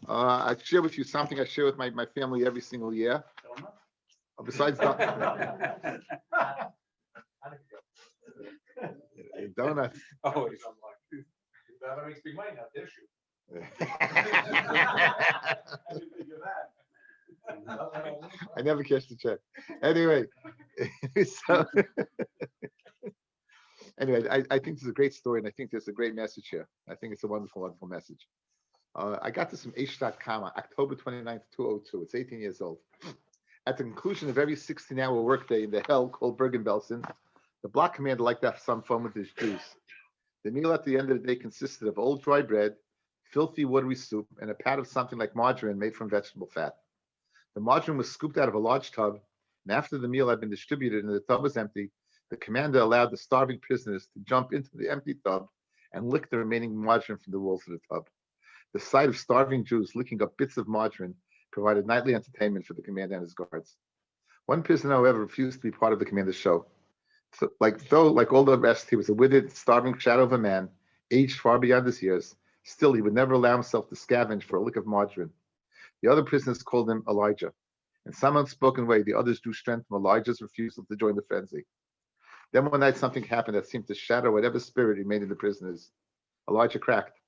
I share with you something I share with my family every single year. Besides donuts. Oh, that makes me money, not their shoe. I never cashed the check. Anyway, so anyway, I think this is a great story, and I think there's a great message here. I think it's a wonderful, wonderful message. I got this from H.com, October 29th, 2002. It's 18 years old. At the conclusion of every 16-hour workday in the hell called Bergen-Belsen, the block commander liked to have some fun with his Jews. The meal at the end of the day consisted of old dry bread, filthy watery soup, and a pat of something like margarine made from vegetable fat. The margarine was scooped out of a large tub, and after the meal had been distributed and the tub was empty, the commander allowed the starving prisoners to jump into the empty tub and lick the remaining margarine from the walls of the tub. The sight of starving Jews licking up bits of margarine provided nightly entertainment for the commander and his guards. One prisoner, however, refused to be part of the commander's show. So, like all the rest, he was a withered, starving shadow of a man, aged far beyond his years. Still, he would never allow himself to scavenge for a lick of margarine. The other prisoners called him Elijah. In some unspoken way, the others drew strength from Elijah's refusal to join the frenzy. Then one night, something happened that seemed to shatter whatever spirit remained in the prisoners. Elijah cracked.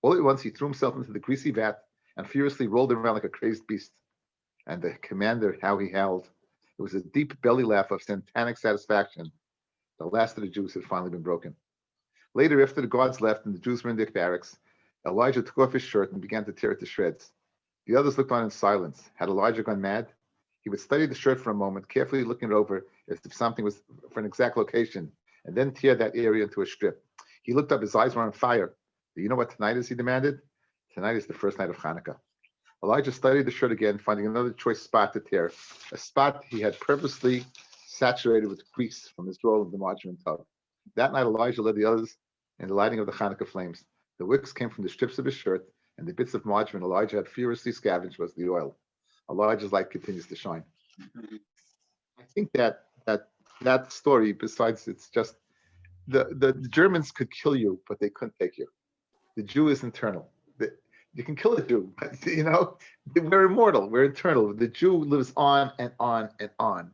All at once, he threw himself into the greasy vat and furiously rolled around like a crazed beast. And the commander, how he howled. It was a deep belly laugh of satanic satisfaction. The last of the Jews had finally been broken. Later, after the guards left and the Jews were in their barracks, Elijah took off his shirt and began to tear it to shreds. The others looked on in silence. Had Elijah gone mad? He would study the shirt for a moment, carefully looking it over as if something was for an exact location, and then tear that area into a strip. He looked up, his eyes were on fire. Do you know what tonight is, he demanded? Tonight is the first night of Hanukkah. Elijah studied the shirt again, finding another choice spot to tear, a spot he had purposely saturated with grease from his roll of the margarine tub. That night, Elijah led the others in the lighting of the Hanukkah flames. The wicks came from the strips of his shirt, and the bits of margarine Elijah had furiously scavenged was the oil. Elijah's light continues to shine. I think that story, besides it's just the Germans could kill you, but they couldn't take you. The Jew is internal. You can kill a Jew, but we're immortal. We're eternal. The Jew lives on and on and on.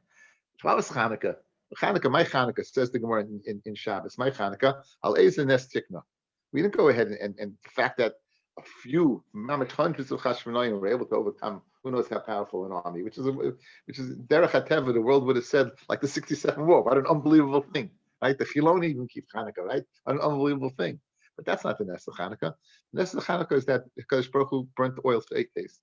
What was Hanukkah? My Hanukkah, says the Gemara in Shabbos, my Hanukkah, al eza nes tikna. We didn't go ahead and the fact that a few, hundreds of Chashmonaim were able to overcome who knows how powerful an army, which is Derech HaTeva, the world would have said, like the 67 war. What an unbelievable thing, right? The Chiloni even keep Hanukkah, right? An unbelievable thing. But that's not the Ness of Hanukkah. The Ness of Hanukkah is that Kadosh Baruch Hu burnt the oil for 8 days.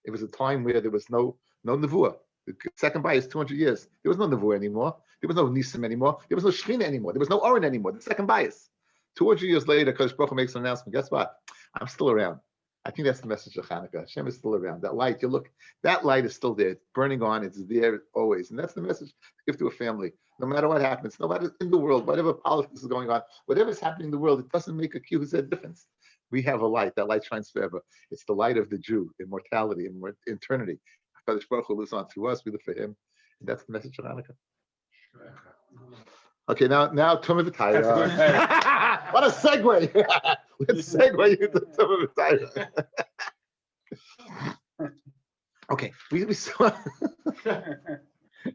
It was a time where there was no Nevuah. The second bias, 200 years. There was no Nevuah anymore. There was no Nisim anymore. There was no Shechina anymore. There was no Oren anymore. The second bias. 200 years later, Kadosh Baruch Hu makes an announcement. Guess what? I'm still around. I think that's the message of Hanukkah. Hashem is still around. That light, that light is still there. It's burning on. It's there always. And that's the message to give to a family. No matter what happens, no matter in the world, whatever politics is going on, whatever's happening in the world, it doesn't make a Q-Z difference. We have a light. That light shines forever. It's the light of the Jew, immortality, and eternity. Kadosh Baruch Hu lives on through us. We live for him. And that's the message of Hanukkah. Okay, now Tumah V'Tayra. What a segue! Let's segue into Tumah V'Tayra. Okay, we saw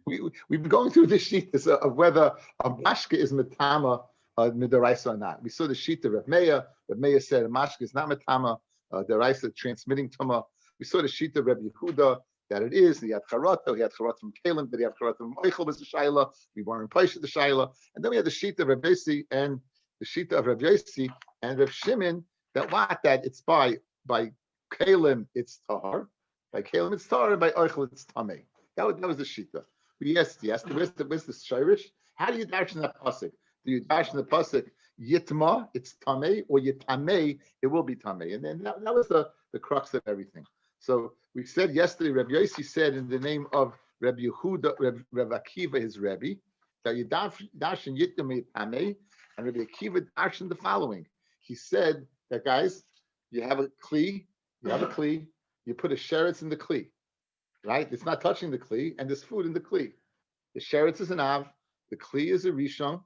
we've been going through this sheet of whether a mashke is metama midaraisa or not. We saw the sheet of Rav Meir. Rav Meir said a mashke is not metama deraisa, transmitting tumah. We saw the sheet of Rav Yehuda that it is. He had charata from Kalim, that he had charata from Eichel was the shaila. We weren't in the shaila, and then we had the sheet of Rav Yossi and the sheet of Rav Yossi and Rav Shimon that it's by Kalim it's tahar, by Kalim it's tahar, and by Eichel it's tamei. That was the shita. Yes. Where's the shirish? How do you dash in that pasuk? Do you dash in the pasuk yitma? It's tamei, or yitamei? It will be tamei. And then that was the crux of everything. So we said yesterday, Rabbi Yossi said in the name of Rabbi Yehuda, Rabbi Akiva, his Rebbe, that you dash in yitamei tamei, and Rabbi Akiva dashed in the following. He said that guys, you have a kli, you put a sheretz in the kli. Right? It's not touching the kli, and there's food in the kli. The sheretz is an av, the kli is a rishon,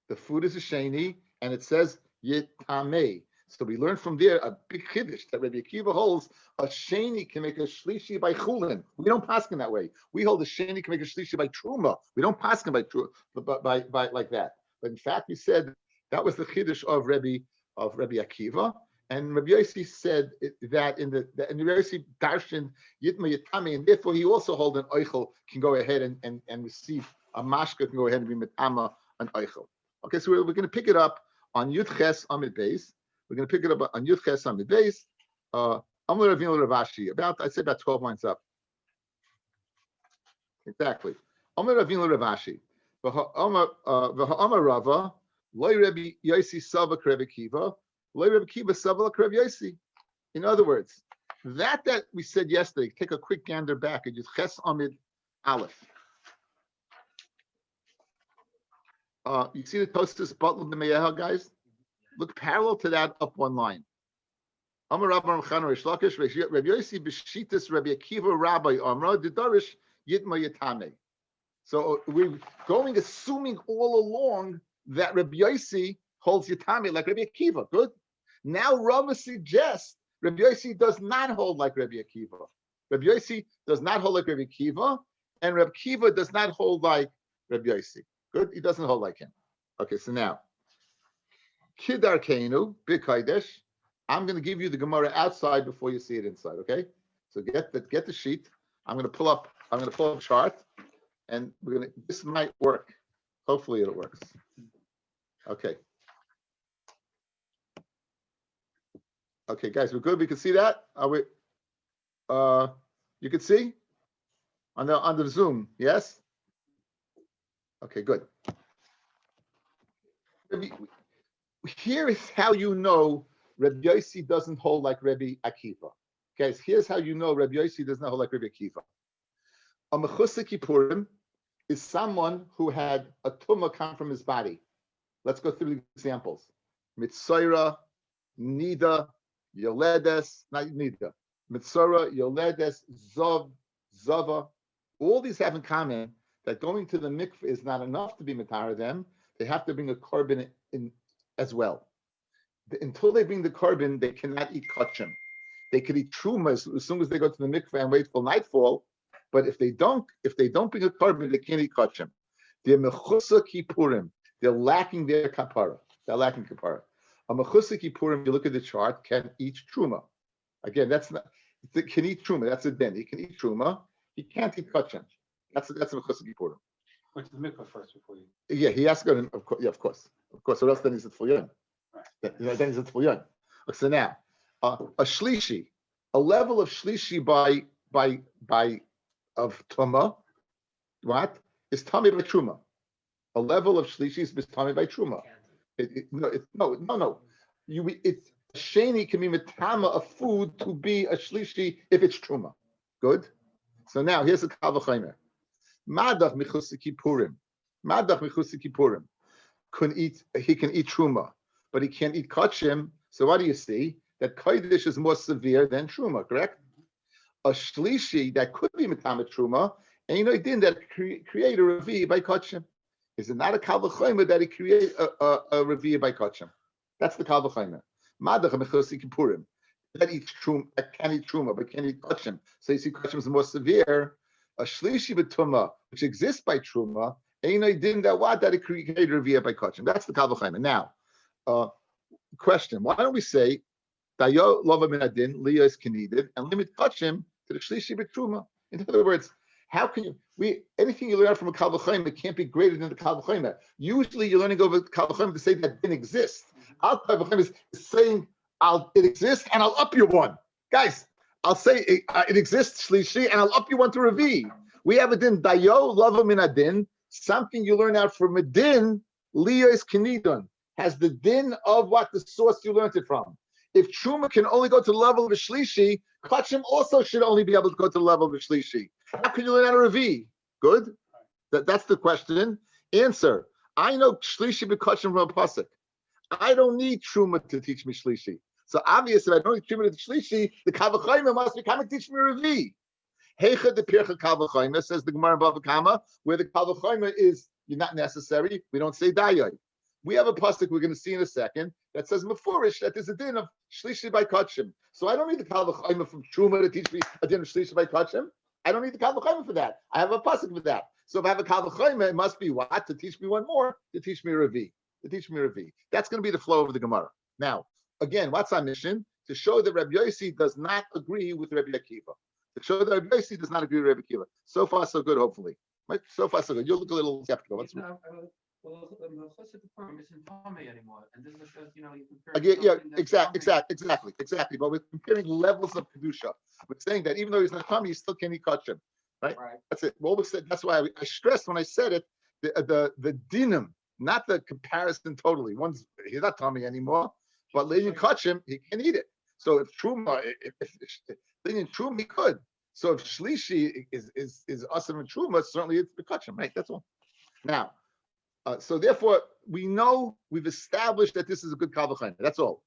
the food is a sheni, and it says yitamei. So we learn from there a big chiddush that Rabbi Akiva holds a sheni can make a shlishi by chulin. We don't paskin that way. We hold a sheni can make a shlishi by truma. We don't paskin by like that. But in fact, we said that was the chiddush of Rabbi Akiva, and Rabbi Yossi said that in Rabbi Yossi darshan yitma yitame, and therefore he also hold an oichel can go ahead and receive a mashka can go ahead and be mitama an oichel. Okay, so we're going to pick it up on Yud Ches Amid Beis. We're going to pick it up on Yud Ches Amid Beis. Amar Ravina Ravashi. I'd say about 12 lines up. Exactly. Amar Ravina Ravashi. V'ha'amar Rava loy Rabbi Yossi Sava Krev Akiva loy Rabbi Akiva Sava Krev Yossi. In other words, that we said yesterday. Take a quick gander back at Yud Ches Amid Aleph. You see the Tosfos Butler the Me'ehel, guys? Look parallel to that up one line. Amar Rabbi Ramchan Rish Lakish Rabbi Yossi B'Shitas Rabbi Akiva Rabbi Amra Didarish Yitma Yitame. So we're going assuming all along that Rabbi Yossi holds Yitame like Rabbi Akiva. Good. Now Rava suggests Rabbi Yossi does not hold like Rabbi Akiva. Rabbi Yossi does not hold like Rabbi Akiva, and Rabbi Akiva does not hold like Rabbi Yossi. Good. He doesn't hold like him. Okay. So now. Kidar Keinu, B'Kaidesh. I'm going to give you the Gemara outside before you see it inside. Okay, so get the sheet. I'm going to pull up a chart, and this might work. Hopefully, it works. Okay. Okay, guys, we're good. We can see that. Are we? You can see on the Zoom. Yes. Okay, good. Here is how you know Rabbi Yossi doesn't hold like Rabbi Akiva. Guys, here's how you know Rabbi Yossi does not hold like Rabbi Akiva. A Mechusar Kippurim is someone who had a tumah come from his body. Let's go through the examples. Mitzora, Nida, Yoledes, not Nida. Mitzora, Yoledes, Zov, Zava. All these have in common that going to the mikveh is not enough to be matar them. They have to bring a korban in as well. Until they bring the korban, they cannot eat kachim. They could eat truma as soon as they go to the mikveh and wait till nightfall. But if they don't bring a korban, they can't eat kachim. They're mechusar kippurim. They're lacking their kapara. They're lacking kapara. A mechusar kippurim, you look at the chart, can eat truma. Again, that's not can eat truma. That's a din. He can eat truma. He can't eat kachim. That's a mechusar kippurim. Went to the mikvah first before you. Yeah, he has to go to, of course. Yeah, of course. So else then he's at full yom. Then he's at full yom. So now, a shlishi, a level of shlishi by of tuma, what is tummy by truma? A level of shlishi is tummy by truma. No. It's sheni can be metama of food to be a shlishi if it's truma. Good. So now here's a kal v'chomer. Madach mechusar kippurim. He can eat truma, but he can't eat kachim. So what do you see? That kodesh is more severe than truma, correct? A shlishi that could be mitama truma, and you know he didn't that create a revi by kachim. Is it not a kal v'chomer that he create a revi by kachim? That's the kal v'chomer. Madach mechusar kippurim. That eats truma, that can eat truma, but can't eat kachim. So you see kachim is more severe. A shlishi b'tuma, which exists by truma, ain't didn't that it created revia by kachim. That's the kal v'chomer. Now, question: why don't we say dayo lova min adin liyos kenidid and limit kachim to the shlishi b'truma? In other words, how can anything you learn from a kal v'chomer can't be greater than the kal v'chomer? Usually, you're learning over kal v'chomer to say that didn't exist. Al kal v'chomer is saying it exists and I'll up you one, guys. I'll say it exists shlishi, and I'll up you one to revi. We have a din dayo lava min adin, something you learn out from a din liyos kenidon has the din of what the source you learned it from. If truma can only go to the level of a shlishi, kachim also should only be able to go to the level of a shlishi. How can you learn out of revi? Good. That's the question. Answer: I know shlishi b'kachim from a pasuk. I don't need truma to teach me shlishi. So obviously, if I don't need truma to shlishi, the kal v'chomer must be coming to teach me revi. Heicha de pircha kal v'chomer, says the Gemara in Bava Kama, where the kal v'chomer is not necessary. We don't say dayoy. we have a pasuk we're going to see in a second that says mafurish that there's a din of shlishi by kachim. So I don't need the kal v'chayim from Truma to teach me a din of shlishi by kachim. I don't need the kal v'chayim for that. I have a pasuk for that. So if I have a kal v'chayim, it must be what? To teach me one more, to teach me a Ravi. To teach me a Ravi. That's going to be the flow of the Gemara. Now, again, what's our mission? To show that Rabbi Yossi does not agree with Rabbi Akiva. To show that Rabbi Yossi does not agree with Rabbi Akiva. So far, so good, hopefully. Right? So far, so good. You look a little skeptical. What's Well, the form isn't Tommy anymore, and this is just, you compare. Exactly. But we're comparing levels of kedusha. We're saying that even though he's not Tommy, he still can eat kachim, right? That's it. What was said. That's why I stressed when I said it. The dinim, not the comparison totally. He's not Tommy anymore, but letting kachim, he can eat it. So if truma, if letting truma, he could. So if shlishi is asim and truma, certainly it's the kachim, right? That's all. Now. So therefore, we know we've established that this is a good kal v'chayim. That's all.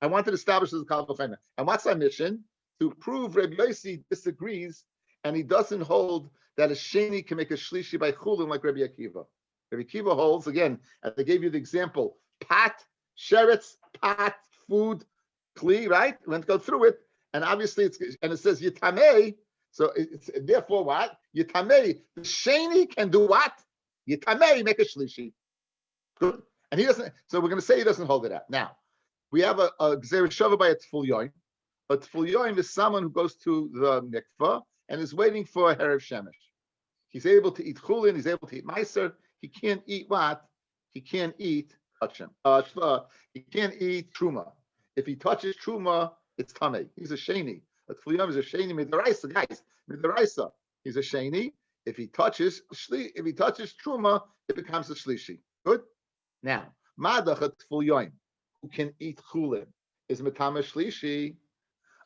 I wanted to establish this as a kal v'chayim. And what's our mission? To prove Rabbi Yossi disagrees, and he doesn't hold that a sheni can make a shlishi by chulin like Rabbi Akiva. Rabbi Akiva holds, again, as I gave you the example, pat, sheretz, pat, food, kli, right? Let's go through it. And obviously, it says yitamei. So it's therefore what? Yitamei. The sheni can do what? Yitamei, make a shlishi. Good. And he doesn't, so we're going to say he doesn't hold it out. Now, we have a gzera shava by a tful yoim. A tful yoim is someone who goes to the mikvah and is waiting for a herav shemesh. He's able to eat chulin, he's able to eat meiser. He can't eat what? He can't eat kachim. He can't eat truma. If he touches truma, it's tamei. He's a sheni. A tful yoim is a sheni midaraisa, guys. Midaraisa. He's a sheni. If he touches truma, it becomes a shlishi. Good. Now, madach a tful yoim who can eat chulin is metama shlishi.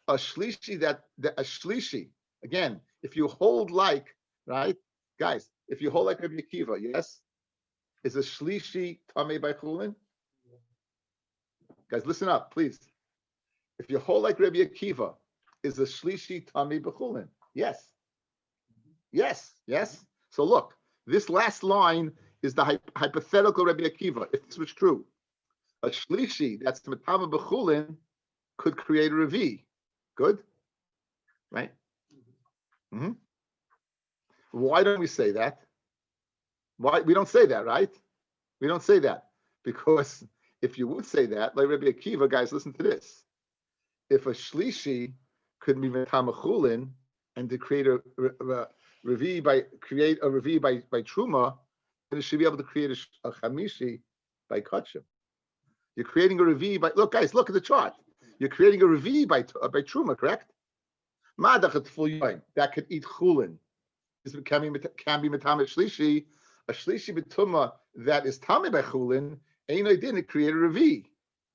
A shlishi. Again, if you hold like, right, guys, if you hold like Rabbi Akiva, yes, is a shlishi tamei by chulin? Guys, listen up, please. If you hold like Rabbi Akiva, is a shlishi tamei by chulin? Yes. Yes. So look, this last line is the hypothetical Rabbi Akiva. If this was true, a shlishi that's metama b'chulin could create a revi. Good, right? Mm-hmm. Why don't we say that? Why we don't say that, right? We don't say that because if you would say that, like Rabbi Akiva, guys, listen to this. If a shlishi could be metama chulin and to create a revi by truma, then it should be able to create a chamishi by kachim. You're creating a revi by, look guys, look at the chart. You're creating a revi by truma, correct? Madach tful yoim that could eat chulin. This can be metame shlishi. A shlishi b'tuma that is tame by chulin. Ain't didn't create a revi,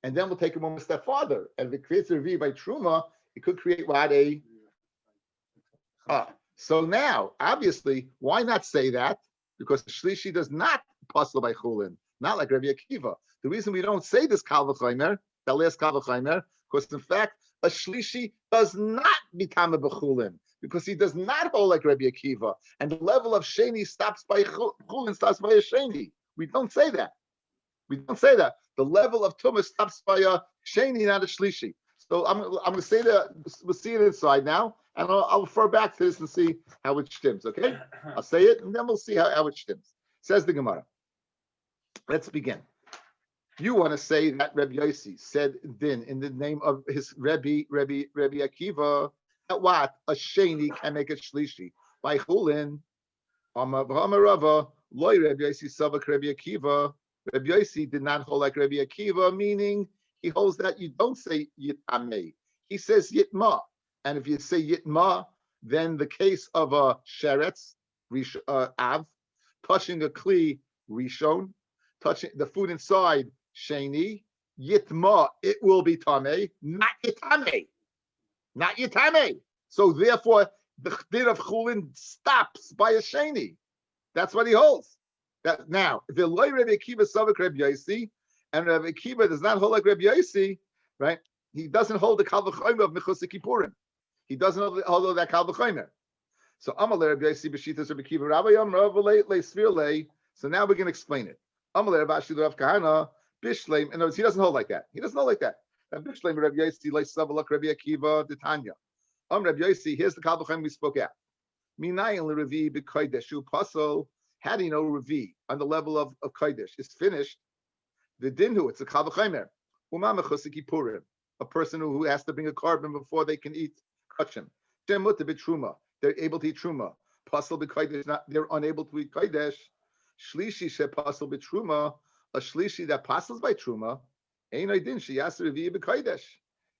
and then we'll take it one step farther. And if it creates a revi by truma, it could create what a. So now, obviously, why not say that? Because the shlishi does not pasel by chulin, not like Rabbi Akiva. The reason we don't say this kal v'chaymer, that last kal v'chaymer, because in fact, a shlishi does not become a b'chulin, because he does not hold like Rabbi Akiva, and the level of sheni stops by chulin, stops by a sheni. We don't say that. The level of tumah stops by a sheni, not a shlishi. So I'm going to say that we'll see it inside now. And I'll refer back to this and see how it stems, okay? I'll say it, and then we'll see how it stems. Says the Gemara. Let's begin. You want to say that Rabbi Yossi said din in the name of his Rabbi Akiva, that what? A sheni can make a shlishi. By chulin, Rava, loy Rabbi Yossi savak Rabbi Akiva. Rabbi Yossi did not hold like Rabbi Akiva, meaning he holds that you don't say yitamei. He says yitma. And if you say yitma, then the case of a sheretz, av, touching a kli, rishon, touching the food inside, sheni, yitma, it will be tamei, not yitame. So therefore, the din of chulin stops by a sheni. That's what he holds. That now, if the loy Rabbi Akiva savak Rabbi Yossi, and Rabbi Akiva does not hold like Rabbi Yossi, right? He doesn't hold the kal v'chaymer of Mechus Kippurim. He doesn't hold that kal v'chaymer. So Amalei Rabbi Yossi b'shitas Rabbi Akiva Rabbi Yom Rav Le'Svir. So now we're going to explain it. Amalei Rav Ashi Rav Kahana Bishleim. In other words, he doesn't hold like that. He doesn't hold like that. And Bishleim Rabbi Yosi Lei Savalak Rabbi Akiva Titanya. Rabbi Yosi, here's the Kalvachem we spoke out. Minayin Revi B'Kodesh Shu Pasol. How do you know Revi on the level of Kodesh? It's finished. The Dinhu, it's a Kalvachem. Uma Mechusik Purim. A person who has to bring a carbon before they can eat kachim. Shemut b'truma, they're able to eat truma. Pasal b'kodesh, they're unable to eat kodesh. Shlishi she pasal b'truma, a shlishi that passes by truma. Ein din she yas reviyah b'kodesh.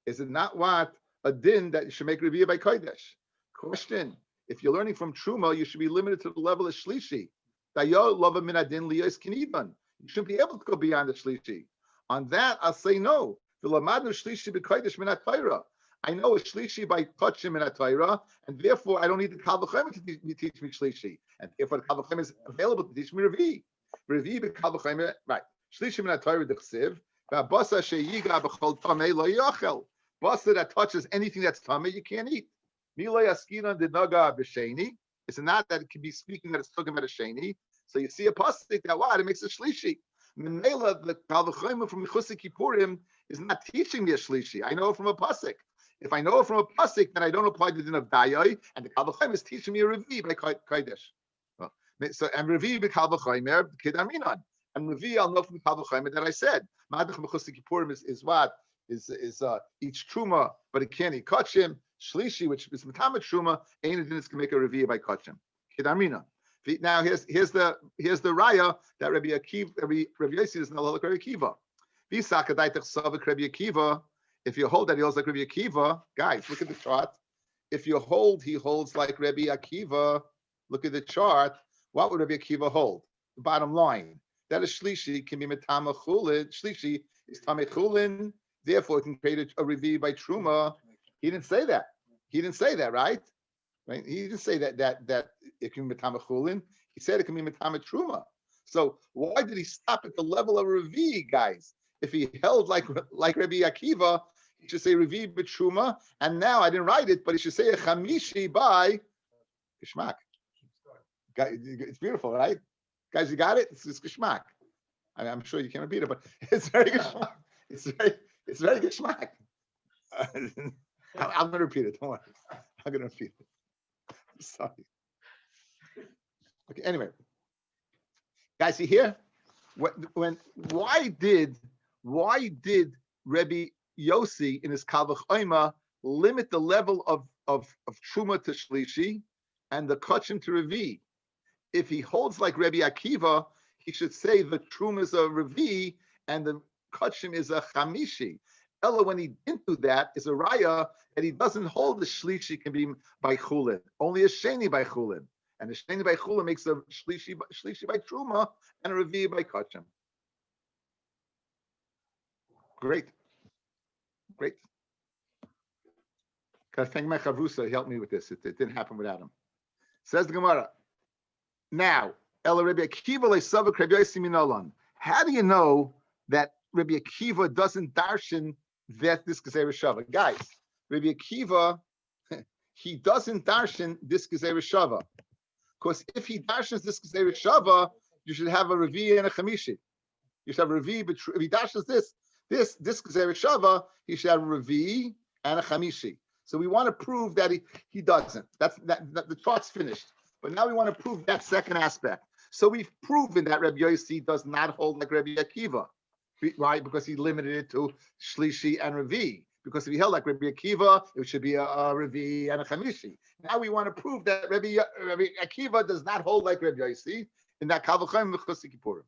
Is it not what a din that you should make reviyah by kodesh? Question: if you're learning from truma, you should be limited to the level of shlishi. Dayo lova min adin liyos kinivan. You shouldn't be able to go beyond the shlishi. On that, I'll say no. I know a shlishi by kachim in a Torah, and therefore I don't need the Kalvachem to teach me shlishi, and therefore the Kalvachem is available to teach me revi. Revi be Kalvachem, right? Shlishi in a Torah dechsiv, basa sheyiga b'chol tamei lo yachel. Basa that touches anything that's tamei, you can't eat. Mila yaskinan dinaga b'sheni. It's not that it can be speaking that it's talking about a sheni. So you see a pasuk that what it makes a shlishi. Menela the Kalvachem from Mechusik Kippurim is not teaching me a shlishi. I know it from a pasuk. If I know it from a pasuk, then I don't apply the din of dayai, and the Kalvachem is teaching me a revi by kodesh. So and revi by Kalvachem kedaminan, and revi I'll know from Kalvachem that I said. Madach Mechusik Kippurim is what is each truma, but it can't eat kachim. Shlishi, which is matamat truma, ain't it can make a revi by kachim. Kedaminan. Now here's the raya that Rabbi Yosi is not like Rabbi Akiva. If you hold that he holds like Rabbi Akiva, guys, look at the chart. If you hold, he holds like Rabbi Akiva. Look at the chart. What would Rabbi Akiva hold? The bottom line. That is shlishi can be metama chulin. Shlishi is tamei chulin. Therefore, it can create a revi by truma. He didn't say that. He didn't say that, right? Right? He didn't say that it can be metama chulin. He said it can be metama truma. So why did he stop at the level of revi, guys? If he held like Rabbi Akiva, he should say revi b'truma. And now I didn't write it, but he should say a chamishi by kishmak. It's beautiful, right? Guys, you got it? It's kishmak. I'm sure you can't repeat it, but it's very kishmak. It's very kishmak. I'm going to repeat it. Don't worry. I'm going to repeat it. Sorry. Okay. Anyway, guys, you hear? Why did Rabbi Yosi in his Kalvach Oima limit the level of truma to shlishi and the kachim to revi? If he holds like Rabbi Akiva, he should say the truma is a revi and the kachim is a chamishi. Ella, when he didn't do that, is a raya that he doesn't hold the shlishi can be by chulin, only a sheni by chulin, and the sheni by chulin makes a shlishi by truma and a revi by kachim. Great. Can I thank my chavrusa? He helped me with this. It didn't happen without him. Says the Gemara. Now, Ella Rabbi Akiva le'savak Rabbi Yosi minolan. How do you know that Rabbi Akiva doesn't darshan that this Gezerah Shava? Guys, Rabbi Akiva, he doesn't darshan this Gezerah Shava. Because if he darshans this Gezerah Shava, you should have a Revi and a Chamishi. You should have a Revi, but if he darshans this Gezerah Shava, he should have a Revi and a Chamishi. So we want to prove that he doesn't. That the chart's finished. But now we want to prove that second aspect. So we've proven that Rabbi Yosi does not hold like Rabbi Akiva. Right, because he limited it to shlishi and revi. Because if he held like Rabbi Akiva, it should be a revi and a chamishi. Now we want to prove that Rabbi Akiva does not hold like Rabbi Yosi in that Kalvachem v'chusik kippurim.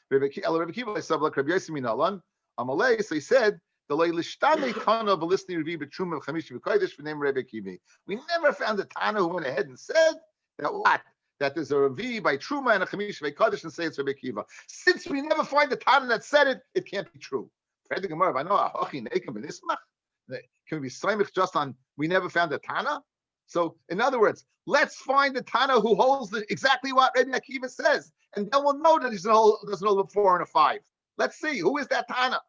Rabbi Akiva said like Rabbi Yosi minalan amalei. So he said the leilishtanei tana v'listening revi b'truma v'chamishi v'kodesh v'name Rabbi Akiva. We never found a tana who went ahead and said that what. That there's a revi by truma and a chamish by kaddish and say it's Rabbi Akiva. Since we never find the Tana that said it, it can't be true. I know a hochi nekem v'nismach. Can we be soimich just on we never found the Tana? So in other words, let's find the Tana who holds exactly what Rabbi Akiva says, and then we'll know that he doesn't hold a 4 and a 5. Let's see who is that Tana.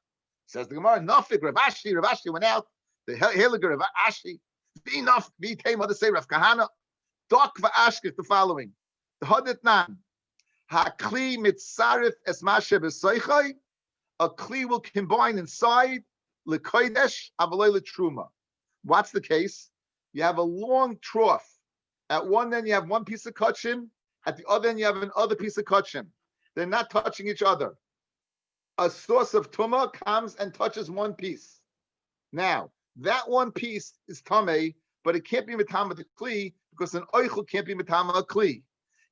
Says the Gemara, Nafik Rav Ashi went out. The Heliger Rav Ashi, V'naf V'tei Mother say Rav Kahana, Dok v'Ashkir the following. Haditnan Hakli mitzarif es mashe b'soichai. A kli will combine inside lekodesh avalei letruma. What's the case? You have a long trough. At one end you have one piece of kachim. At the other end you have another piece of kachim. They're not touching each other. A source of tumah comes and touches one piece. Now that one piece is tamei, but it can't be mitama the kli because an oichel can't be mitama a kli.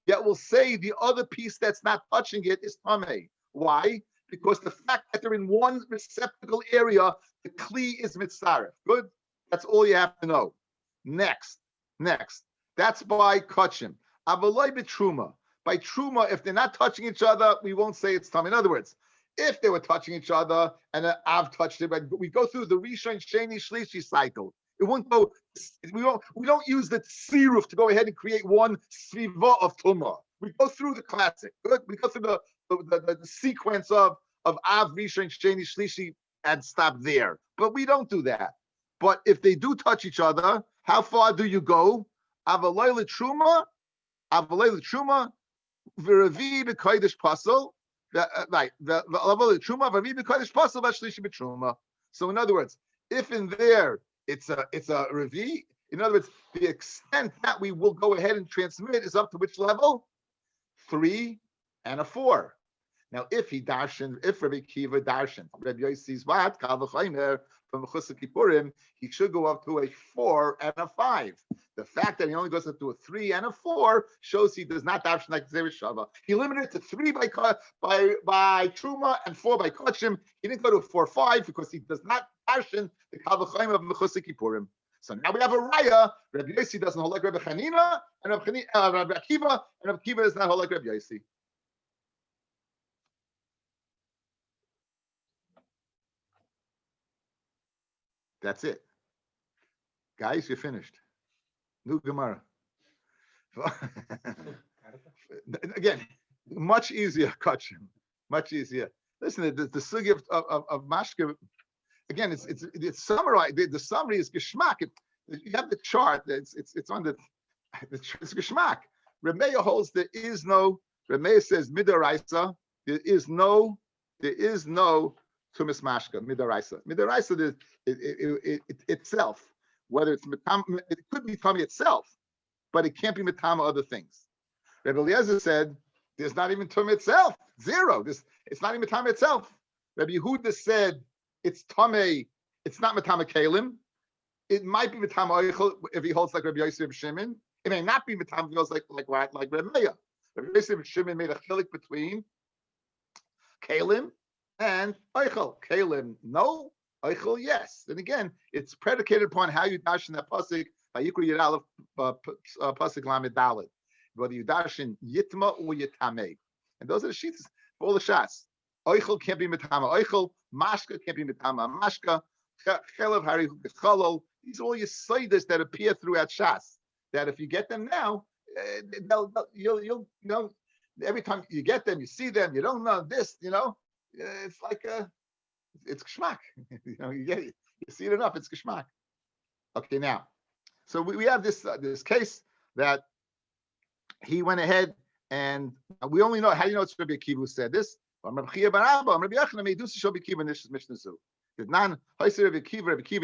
Yet we'll say the other piece that's not touching it is tamei. Why? Because the fact that they're in one receptacle area, the kli is mitzaref. Good? That's all you have to know. Next. That's by kachim. Avaloi b'truma. By truma, if they're not touching each other, we won't say it's tam. In other words, if they were touching each other and an Av touched it, but we go through the Rishon, Sheni, Shlishi cycle. It won't go. We don't use the tziruf to go ahead and create one sviva of tumah. We go through the classic. Good. We go through the sequence of Av, Rishon, Sheni, Shlishi, and stop there. But we don't do that. But if they do touch each other, how far do you go? Avalei l'truma, v'ravi b'kodesh pasol. Right. So in other words, if in there it's a revi, in other words, the extent that we will go ahead and transmit is up to which level? 3 and a 4. Now, if Rabbi Kiva darshan, Rabbi Yossi's what? Kal v'chaymer from Chusuk Kippurim, he should go up to a 4 and a 5. The fact that he only goes up to a 3 and a 4 shows he does not darshan like Zeir Shava. He limited it to 3 by Truma and 4 by Kachim. He didn't go to 4-5 because he does not darshan the Kal v'chaymer of Chusuk Kippurim. So now we have a raya. Rabbi Yossi doesn't hold like Rabbi Chanina, and Rabbi Akiva, and Rabbi Akiva does not hold like Rabbi Yossi. That's it. Guys, you're finished. New Gemara. Again, much easier, Kachim. Much easier. Listen, the sugi of Mashke, again, it's summarized. The summary is Geschmack. You have the chart. It's on it's Geschmack. Remeya holds there is no, Remeya says Midaraisa, there is no Tumis Mashka, Midaraisa. Midaraisa it itself, whether it's Mitam, it could be Tami itself, but it can't be Mitama other things. Rabbi Eliezer said, there's not even Tumah itself, 0. It's not even Mitama itself. Rabbi Yehuda said, it's Tamei, it's not Mitama Kalim. It might be Mitama Oichel if he holds like Rabbi Yosef Shimon. It may not be Mitama if he holds like Rabbi Meir. Rabbi Yosef Shimon made a chilik between Kalim and Oichel. Kalim, no. Oichel, yes. And again, it's predicated upon how you dash in that pasuk by Yikru Yid Aleph pasuk Lamed Dalet. Whether you dash in Yitma or Yitamei. And those are the sheets for all the shots. Oichel can't be Mitama Oichel. Mashka can't be Mitama Mashka. Chelav Hari Cholol. These are all your siders that appear throughout Shas. That if you get them now, you'll know every time you get them, you see them. You don't know this. It's like it's geschmack. You get it. You see it enough. It's geschmack. Okay, now, so we have this case that he went ahead and we only know how you know it's Rabbi Akiva who said this. Rabbi Akiva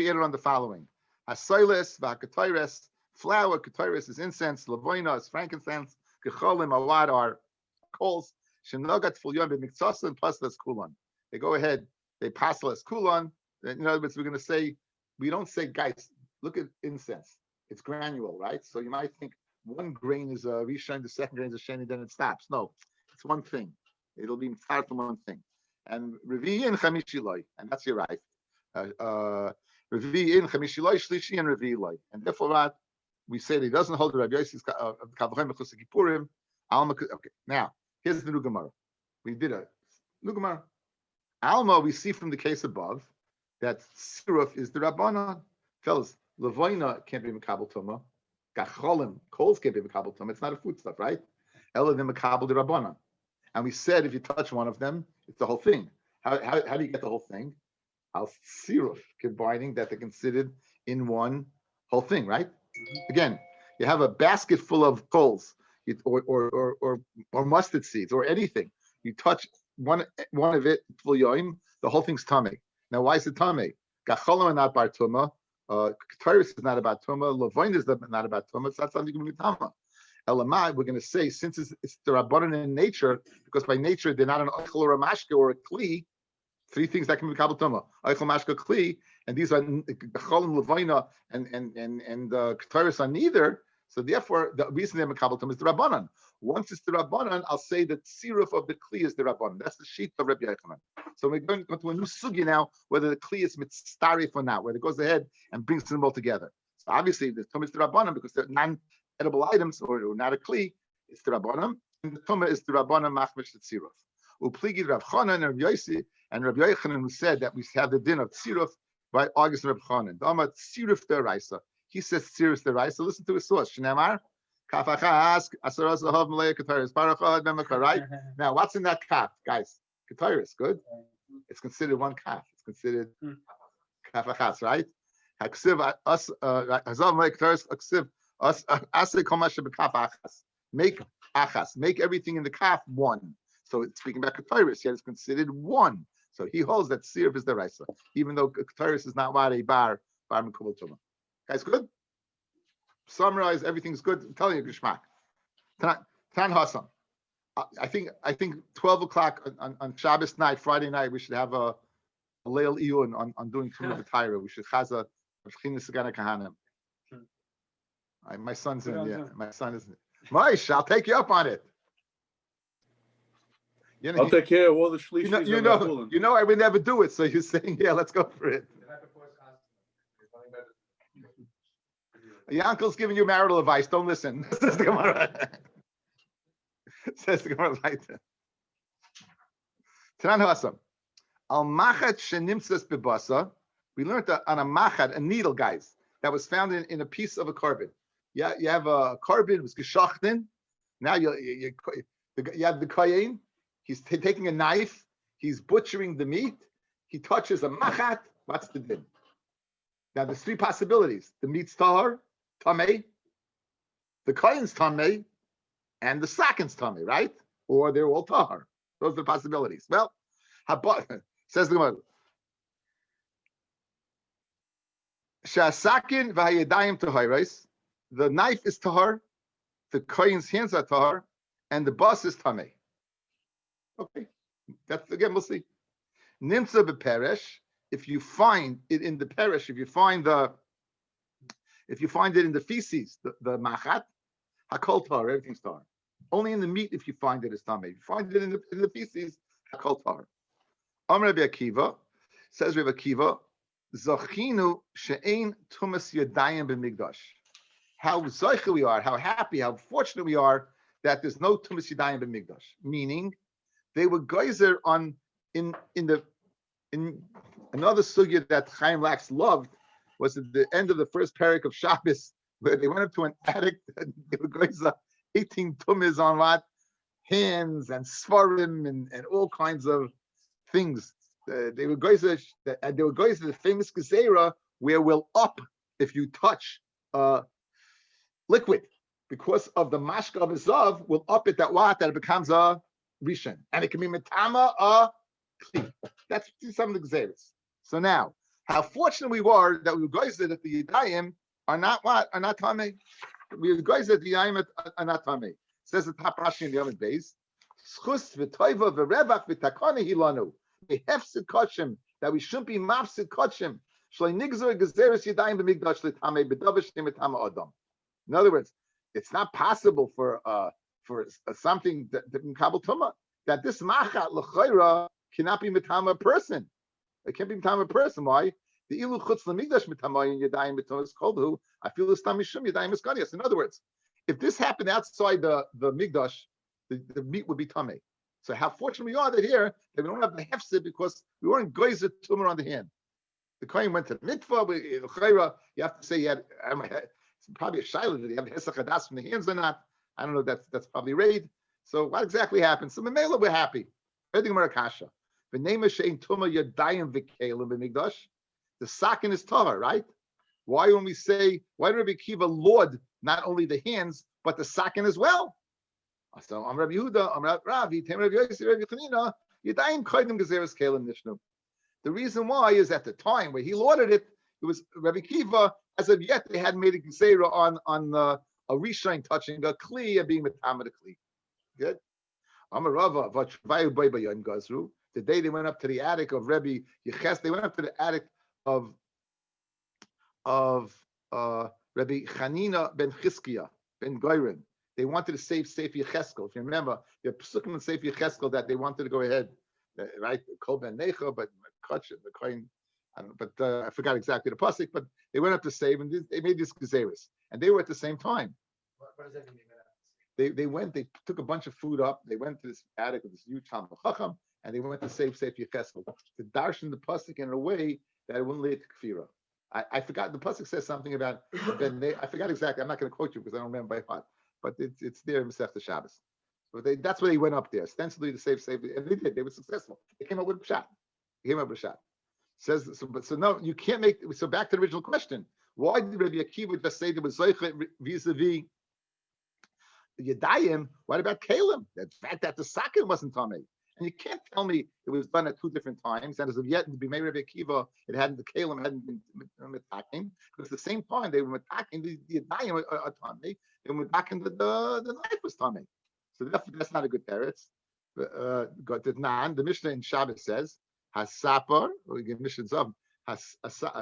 added on the following: Hasoiles v'akatoires, flour, katoires is incense, lavoina is frankincense, gecholim awad are coals, shenogat fulyom b'miktzasa plus that's kulon. They go ahead, they passel as kulon. In other words, we're going to say, we don't say, guys, look at incense. It's granule, right? So you might think one grain is a rishon, the second grain is a sheni, then it stops. No, it's one thing. It'll be far from one thing. And revi and chamishi loy, and that's your right. Revi in chamishi loy, shlishi and revi loy. And therefore, we say that he doesn't hold the Rabbi Yossi's Kavachem B'Chusuk Kippurim. Okay, now here's the new Gemara. We did a new Gemara. Alma, we see from the case above that siruf is the Rabbanon. Fellas, Lavoina can't be Makabel Tuma. Gacholim, coals can't be Makabel Tuma. It's not a food stuff, right? Ela the Makabel the Rabbanon. And we said if you touch one of them, it's the whole thing. How do you get the whole thing? Al siruf, combining that they're considered in one whole thing, right? Again, you have a basket full of coals. or mustard seeds or anything. You touch one of it, full yoim, the whole thing's tummy. Now, why is it tummy? Gacholim are not bar tuma. Ketores is not about tuma. Lavoin is not about tuma. So that's something you can be tama. Elamai, we're going to say, since it's the rabbanon in nature, because by nature they're not an oichel or a mashke or a kli. Three things that can be kabel tuma: oichel, mashke, kli, and these are gacholim, lavoina, and ketores are neither. So therefore, the reason they're makabel tuma is the rabbanon. Once it's the rabbanon, I'll say that siruf of the kli is the rabbanon. That's the sheet of Rabbi Yochanan. So we're going to go to a new sugi now, whether the kli is mitzarif or not, whether it goes ahead and brings them all together. So obviously, the tumah is the rabbanon because they're non-edible items or not a kli. It's the rabbanon, and the tumah is the rabbanon machmish the siruf. Upligi Rav Chanan and Rav Yosi and Rabbi Yochanan, who said that we have the din of siruf by August and Rav Chanan. Dama siruf deraisa. He says siruf deraisa. Listen to his source. Shnamar. Kafachas, Asaras Lahav Malay Kataris, Barachad Memaka, right? Now, what's in that kaf, guys? Kataris, good? It's considered one kaf. It's considered kafachas, right? Haksiv us Hazav Malay Kataris, Haksiv us Ase Komash Bekafachas. Make achas, make everything in the kaf one. So it's speaking about kataris, yet it's considered one. So he holds that sirf is the raisa, even though kataris is not what a bar mikubal tuma. Guys, good? Summarize, everything's good. I'm telling you, Gishmak. Tan Hassan. I think 12 o'clock on Shabbos night, Friday night, we should have a Leil Iyun on doing Tumah B'Taira. We should chaza Shechina Sagana Kahanim. My son's in. Yeah, my son is. Moish, I'll take you up on it. I'll take care of all the shlichis. You know, I would never do it. So you're saying, yeah, let's go for it. Your uncle's giving you marital advice. Don't listen. Says the Gemara. Says the Gemara like that. Tanan Hasam. Al machat shenimtzas bebasa. We learned that on a machat, a needle, guys, that was found in a piece of a carbon. Yeah, you have a carbon, it was geschachten. Now you have the koyin. He's taking a knife. He's butchering the meat. He touches a machat. What's the din? Now there's three possibilities: the meat's tahar, tamei, the kohen's tamei, and the sakin's tamei, right? Or they're all tahar. Those are the possibilities. Well, says the Gemara. Shasakin v'hayadayim taharis. The knife is tahar, the kohen's hands are tahar, and the bus is tamei. Okay, that's again we'll see. Nimtza beperesh. If you find it in the peresh, if you find it in the feces, the machat, hakol tar, everything's tar. Only in the meat, if you find it, is tamei. If you find it in the feces, hakol tar. Amar Rabbi Akiva, says Rabbi Akiva, zachinu she'ein tumas yadayim b'migdash. How zeicha we are, how happy, how fortunate we are that there's no tumas yadayim b'migdash. Meaning, they were geyser in another sugya that Chaim Lax loved was at the end of the first parak of Shabbos, where they went up to an attic and they were geyser 18 tumas on what? Hands and svarim and all kinds of things. They were geyser the famous gezerah where we'll up if you touch liquid. Because of the mashka of Zav, we'll up it that it becomes a rishon. And it can be metama a kli. That's some of the gezerahs. So now, how fortunate we were that we were geyser that the Yidayim are not what? Are not tamei. We were geyser that the Yidayim are not tamei. Says the top Rashi in the other base. Schus v'toiva v'revach v'takana hilanu. The hefsid kachim that we shouldn't be mafsid kachim. Shlei nigzer gezeres Yidayim b'migdash l'tamei b'davish nemetama adam. In other words, it's not possible for something that in Kabul Tumah that this machat l'chayra cannot be mitama a person. It can't be mitama a person. Why? The ilu chutz lemigdash mitama in yadayim mitonas koldu. I feel this tamishum yadayim eskanias. In other words, if this happened outside the migdash, the meat would be tamei. So how fortunate we are that here that we don't have the hefsid because we weren't geyser tumor on the hand. The kohen went to the mikvah. L'chayra, you have to say you had. It's probably a shiloh. Did he have hesach hadas from the hands or not? I don't know. That's probably raid. So what exactly happened? So Memela, we're happy. Everything Marakasha. The name of Shein Tuma Yadayim V'Kelim B'Migdash. The sakin is tahar, right? Why when we say why did Rabbi Akiva Lord not only the hands but the sakin as well? So I'm Rabbi Yehuda, I'm Ravi, Tem Rabbi Yossi, Rabbi Chanina, Yadayim Kodim Gezeres Kalim Nishnu. The reason why is at the time where he lauded it, it was Rabbi Kiva. As of yet, they hadn't made a gezerah on a rishon touching a kli and being metamid a kli. Good. Amarava v'tshvayu b'yayim gazru. The day they went up to the attic of Rabbi Yeches, they went up to the attic of Rabbi Chanina ben Chizkiah ben Goyrin. They wanted to save Sefer Yecheskel. If you remember, the Pesukim in Sefer Yecheskel that they wanted to go ahead, right? Kol ben Necha, but Kach, the Kohen, but I forgot exactly the pasuk. But they went up to save, and they made this gezeris, and they were at the same time. What does that mean? They took a bunch of food up. They went to this attic of this huge Talmud Chacham, and they went to save Sefer Yecheskel to darshan the pasuk in a way that it wouldn't lead to kfira. I forgot the pasuk says something about ben. I forgot exactly. I'm not going to quote you because I don't remember by heart. But it's there in Masechta Shabbos. So that's where they went up there, ostensibly to save, and they did. They were successful. They came up with a shot. Says so. No, you can't make. So back to the original question: why did Rabbi Akiva just say there was zoicha vis-a-vis Yadayim? What about Kalim? The fact that the sakin wasn't tummy, and you can't tell me it was done at two different times. And as of yet, to be made Rabbi Akiva, the Kalim hadn't been attacking because at the same time they were attacking the Yadayim are tummy. And we're back into the knife was tummy. So that's not a good teretz. The Mishnah in Shabbos says, Hasapar, or the Mishnah of a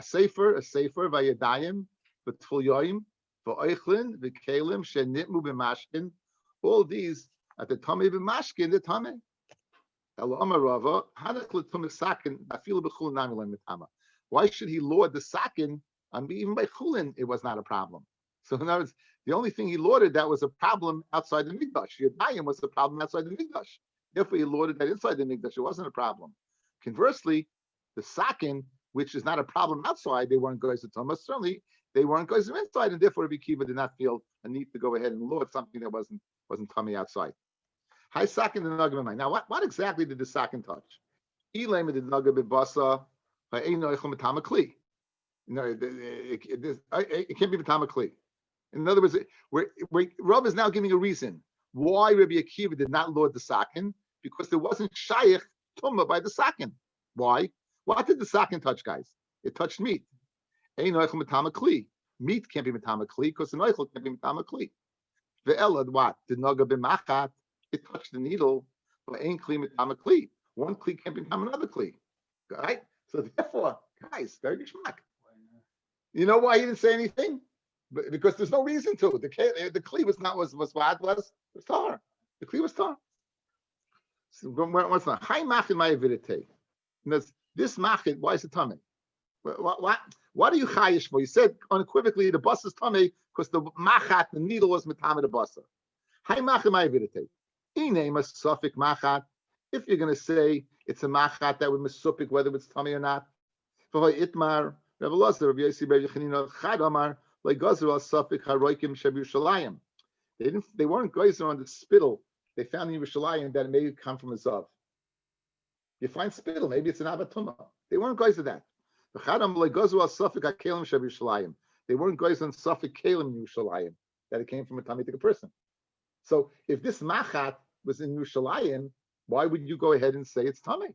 sefer vayadayim, v'tful yoyim, v'oichlin, v'kelim, shenitmu b'mashkin. All these at the tummy b'mashkin, the tummy. Why should he lord the sakin? Even by chulin, it was not a problem. So in other words, the only thing he lauded that was a problem outside the Mikdash. Yadayim was a problem outside the Mikdash. Therefore, he lauded that inside the Mikdash, it wasn't a problem. Conversely, the sakin, which is not a problem outside, they weren't goys to Thomas. Certainly, they weren't goys inside, and therefore Rabbi Kiva did not feel a need to go ahead and laud something that wasn't tummy outside. High sakin the nagam. Now, what exactly did the sakin touch? Elam did nagam b'basa ha'einoichum b'tamakli. No, it can't be b'tamakli. In other words, Rav is now giving a reason why Rabbi Akiva did not laud the sakin, because there wasn't shayich tumah by the sakin. Why? What did the sakin touch, guys? It touched meat. Meat can't be metamakli because the noichel can't be metamakli. Ve'elad what? The naga b'machat, it touched the needle, but ain't kli metamakli. One kli can't be another kli. Right? So therefore, guys, very geschmack. You know why he didn't say anything? Because there's no reason to. The kli was tar. The kli was tar. So what's not? High machin my avidite. This machin, why is it tummy? What are you chayish for? You said unequivocally the bus is tummy because the machat, the needle was mitame the basa. High machin my avidite. He name a suffik machat. If you're going to say it's a machat that would misupik whether it's tummy or not. For itmar, Rabbi Lazar, Rabbi Yossi, Rabbi Chanina, Chad Amar. They weren't geyser on the spittle they found in Yerushalayim that it may come from a zav. You find spittle, maybe it's an avatuma. They weren't geyser that. They weren't geyser on safek kalim in Yerushalayim that it came from a tamitic person. So if this machat was in Yerushalayim, why would you go ahead and say it's tummy?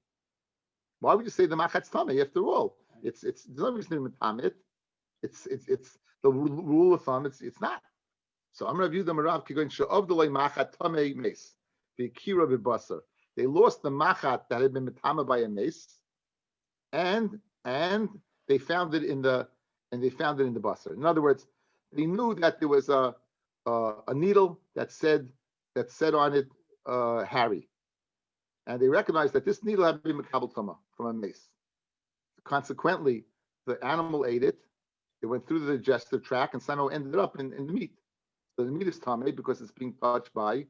Why would you say the machat's tummy? After all, it's there's no reason to mitamit. It's the rule of thumb. It's not. So I'm going to view the Marav Kigoin Sha'ov the Lay Machat Tamei Mace, the Kira B'Basar. They lost the Machat that had been Metama by a mace, and they found it in the Basar. In other words, they knew that there was a needle that said on it Harry, and they recognized that this needle had been Makabel Tama from a mace. Consequently, the animal ate it. It went through the digestive tract and somehow ended up in the meat. So the meat is tummy because it's being touched by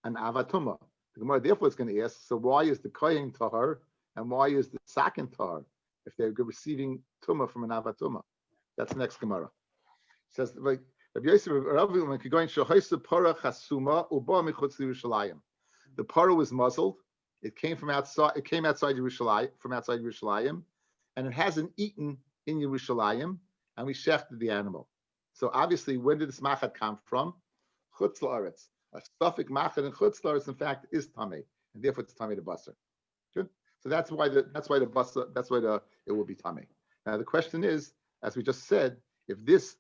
an avatuma. The Gemara therefore is going to ask, so why is the kohen tahar and why is the sakin tahar if they're receiving tumah from an avatuma? That's the next Gemara. It says like the para was muzzled. It came from outside. It came outside Yerushalayim, and it hasn't eaten in Yerushalayim. And we shechted the animal. So obviously, where did this machat come from? Chutz la'aretz. A suffix machar and chutzlars, in fact, is tamei, and therefore it's tamei the basar. Good. So that's why the basar, it will be tamei. Now the question is, as we just said, if this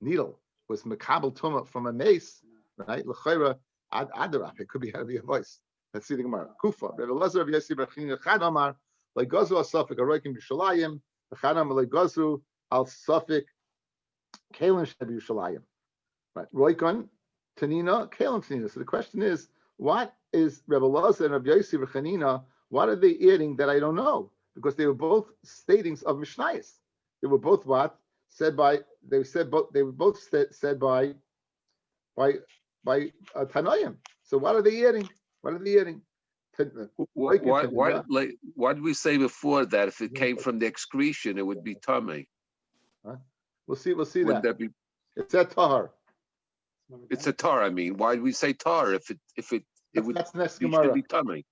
needle was makabel tuma from a mace, right? L'chayra adarab, it could be a voice. Let's see the Gemara. Kufa. Rabbi Elazar of Yossi B'Chinina Chad Amar legazu al suffik aroikim b'Yushalayim v'chad Amar legazu al suffik kalim b'Yushalayim. Right. Roikon Tanina kalim Tanina. So the question is, what is Rabbi Elazar and Rabbi Yossi B'Chinina? What are they adding that I don't know? Because they were both statings of Mishnayos. They were both what said by. They were both said by Tanoim. So what are they adding? What are they adding? Why did we say before that if it came from the excretion, it would be tummy? Huh? We'll see Wouldn't that. that be? It's a tahar. It's a tar. I mean, why did we say tar if it would? That's next It should Gemara. be tummy.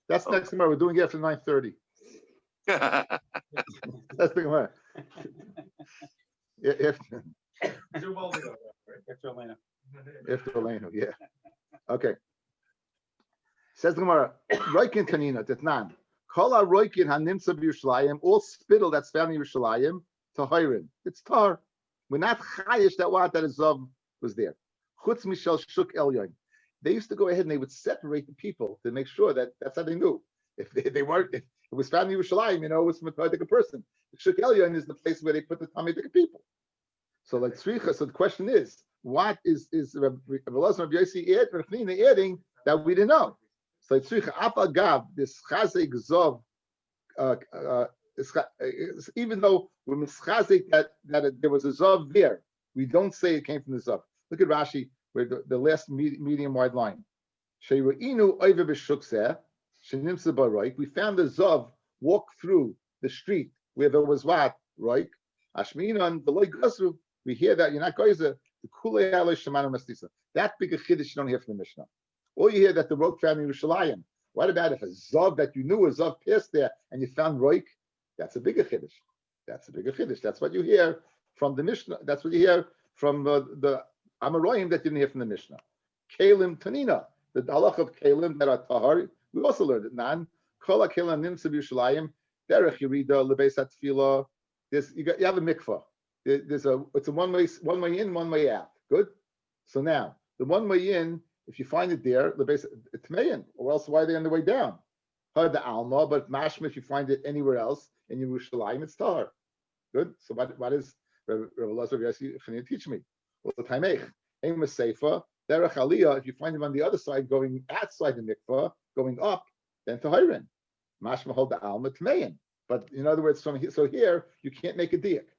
That's next Gemara. We're doing it after 9:30. That's the Gemara. After Elena, yeah. Okay. Says the Gemara, Roikin Tanina, Tetnan. Kala Roikin Hanimsa B'Yushalayim, all spittle that's found in Yerushalayim, Tahirin. It's tar. We're not chayish that is Zav was there. Chutz Mishal Shuk Elyon. They used to go ahead and they would separate the people to make sure that that's how they knew. If they weren't, if it was found in Yerushalayim, it was from a Tahidik person. Shuk Elyon is the place where they put the Tahidik people. So like Tzricha, so the question is, what is Rabbi Elazar Rabbi Yossi adding that we didn't know? So Tzricha Apagav, this Chazik Zov, even though we're mischazik that there was a Zov there, we don't say it came from the Zov. Look at Rashi, where the last medium wide line. We found the Zov walk through the street where there was what? Right? Ashminan, the Loy Gazru. We hear that you're not going to the Kulei Alei Shemanu Mastisa. That big a chiddush you don't hear from the Mishnah. Or you hear that the Roik found in Yerushalayim. What about if a Zav that you knew a Zav passed there and you found Roik? That's a bigger chiddush. That's a bigger chiddush. That's what you hear from the Mishnah. That's what you hear from the Amaroyim that you didn't hear from the Mishnah. Kalim Tanina, the halach of Kalim that are tahar. We also learned it. Nan Kol Kalim Nimsa Yerushalayim Derech Yerida Lebeis Hatfilah. You have a mikvah. It's a one way in, one way out. Good. So now the one way in, if you find it there, it's meyan, or else why are they on the way down? Heard the alma, but mashma if you find it anywhere else in Yerushalayim, it's tahar. Good. So what is Rabbi Elazar Yossi teach me? Well, the taimech aim a seifa derech aliyah. If you find them on the other side, going outside the mikvah, going up, then tahirin. Mashma hold the alma tmeyan. But in other words, so here you can't make a diak.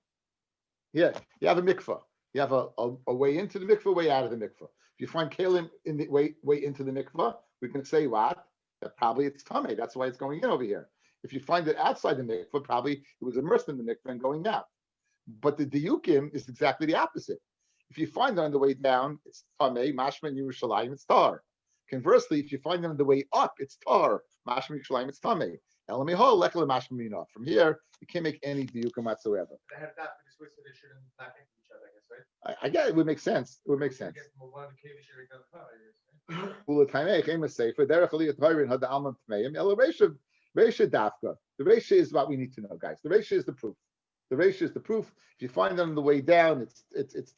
Yeah, you have a mikvah. You have a way into the mikvah, way out of the mikvah. If you find kalim in the way into the mikvah, we can say what? That probably it's tamei. That's why it's going in over here. If you find it outside the mikvah, probably it was immersed in the mikvah and going out. But the diukim is exactly the opposite. If you find it on the way down, it's tamei, mashma in Yerushalayim, it's tar. Conversely, if you find it on the way up, it's tar, mashma in Yerushalayim, it's tamei. From here, you can't make any diukim whatsoever. They have that because we said they shouldn't knock into each other, I guess, right? I get it. It would make sense. It would make sense. The Reisha is what we need to know, guys. The Reisha is the proof. The Reisha is the proof. If you find them on the way down, it's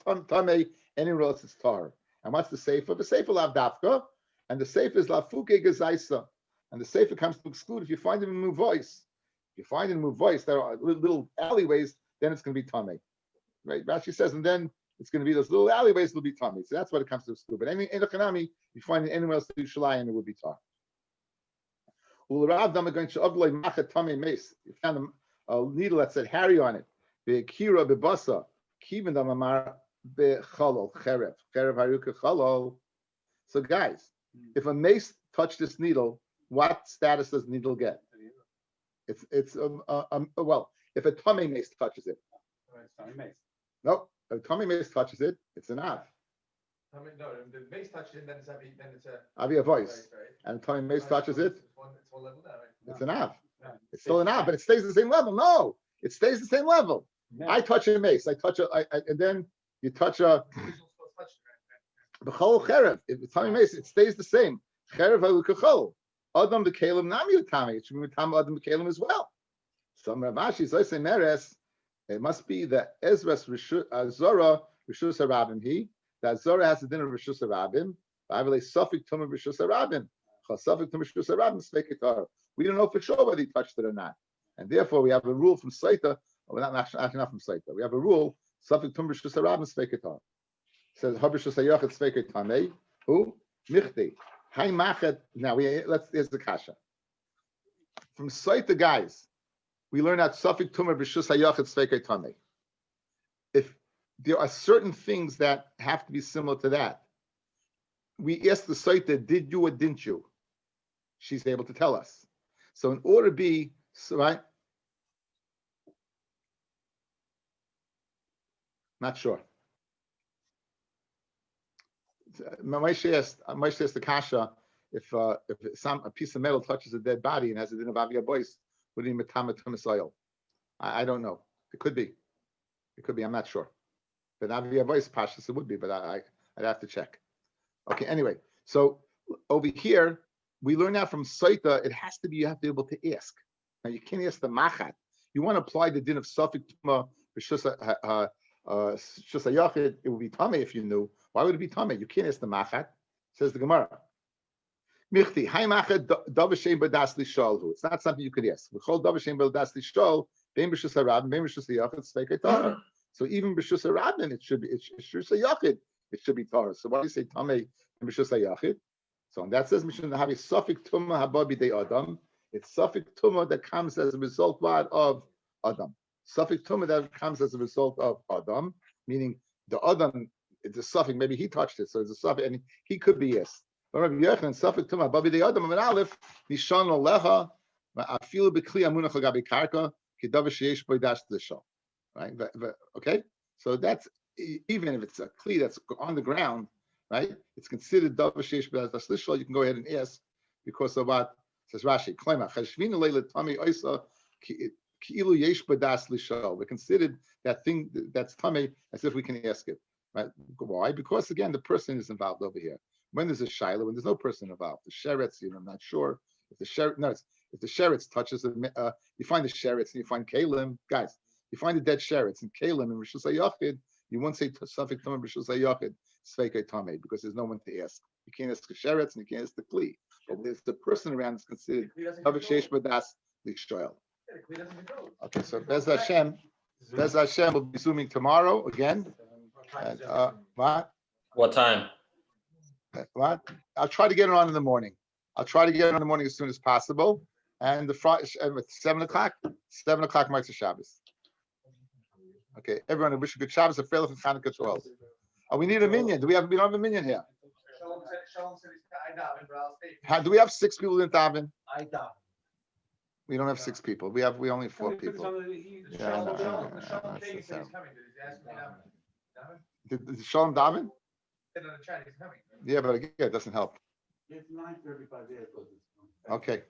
tamei. Anywhere else, it's tar. And what's the Seifa? The Seifa lav dafka, and the Seifa is lafuke gezaisa. And the Seifa comes to exclude if you find them in Mu voice. If you find in Mu voice, there are little alleyways, then it's going to be tamei. Right? Rashi says, and then it's going to be those little alleyways will be tamei. So that's what it comes to exclude. But in the Chanami, you find it anywhere else in Yerushalayim, it would be tar. You found a needle that said Harry on it. Be'kira be'basa, kivin damamar be'chalol cherev haruka chalol. So guys, if a mace touched this needle, what status does the needle get? It's well, if a tummy mace touches it. Nope, if a tummy mace touches it, it's an av. No, the mace touches it, then it's a Avi a voice. right? And the tummy mace touches it, It's one level down, right? it's an av. No. It's still an av, but it stays the same level. No, it stays the same level. No. I touch a mace. I touch and then you touch a. B'chol cherev. If it's Tami Mace, it stays the same. Cherev halukachol. Adam b'kelim nami utami. It should be utami Adam b'kelim as well. Some Ravashi say meres. It must be the Ezra's Zora Rishus Harabim. That Zora has the dinner of Rishus Harabim. I will say Safik Tumah Rishus Harabim. Safik Tumah Rishus Harabim Spekitar. We don't know for sure whether he touched it or not, and therefore we have a rule from Saita. Well, not from Saita. We have a rule Safik Tumah Rishus Harabim Spekitar. Says Habishus Hayachet Spekitar. Who Michti Hay Machet. Now here's the kasha from Saita, guys. We learn that Safik Tumah B'Shus Hayachet Sveikei Tamei. If there are certain things that have to be similar to that, we ask the Saita, did you or didn't you? She's able to tell us. So in order to be, right? Not sure. Moshe asked the kasha, if a piece of metal touches a dead body and has a din of avia bois, would it be metama tumas oil? I don't know. It could be. I'm not sure. But avia bois pashas it would be, but I'd have to check. Okay. Anyway, so over here we learn now from Saita. It has to be, you have to be able to ask. Now you can't ask the machat. You want to apply the din of safik tuma b'shus hayachid. It would be tamei if you knew. Why would it be tamei? You can't ask the machat. Says the Gemara. Michti, hay machet davashem badas lishalhu. It's not something you could ask. V'chol davashem badas lishal, bein b'shus harabim, bein b'shus hayachid, sveikei Torah. So even b'shus harabim, it should be, it's b'shus hayachid, it should be Torah. So why do you say tamei and b'shus hayachid? So and that says Mishnah Havi Safik Tumah Haba B'dei Adam. It's Safik Tumah that comes as a result of Adam. Safik Tumah that comes as a result of Adam, meaning the Adam, it's a Safik, maybe he touched it, so it's a Safik, and he could be yes. But Rabbi Yochanan Safik Tumah Haba B'dei Adam Amin Aleph Nishan Alecha Afilu B'Kli Amunach L'Gabi Karka Kedav Sheyesh B'Y Dash L'Shal. Right? Okay, so that's even if it's a Kli that's on the ground. Right? It's considered davar sheish b'das lishol. You can go ahead and ask because of what says Rashi. Klema chashvina leila tami oisa ki'ilu yesh b'das lishol. We considered that thing that's tummy as if we can ask it. Right? Why? Because again, the person is involved over here. When there's a shaila, when there's no person involved, the sheretz, I'm not sure if the sheretz. If the sheretz touches, you find the sheretz and you find kalim, guys. You find the dead sheretz and kalim and rishus hayachid. You won't say safik tumah rishus hayachid. Sveikei Tamei, because there's no one to ask. You can't ask the sheretz and you can't ask the kli. But there's the person around is considered Havik Sheish Badas L'Shtoel. Okay, so Bez Hashem will be zooming tomorrow again. And, what? What time? What? I'll try to get it on in the morning. As soon as possible. And the Friday, 7 o'clock. 7 o'clock marks the Shabbos. Okay, everyone, I wish you good Shabbos. A Freilich and Chanukah to all. We need a minion. We don't have a minion here. Do we have 6 people in Davin? We don't have 6 people. We only have 4 people. Did Shalom Davin? Yeah, but again, it doesn't help. Okay.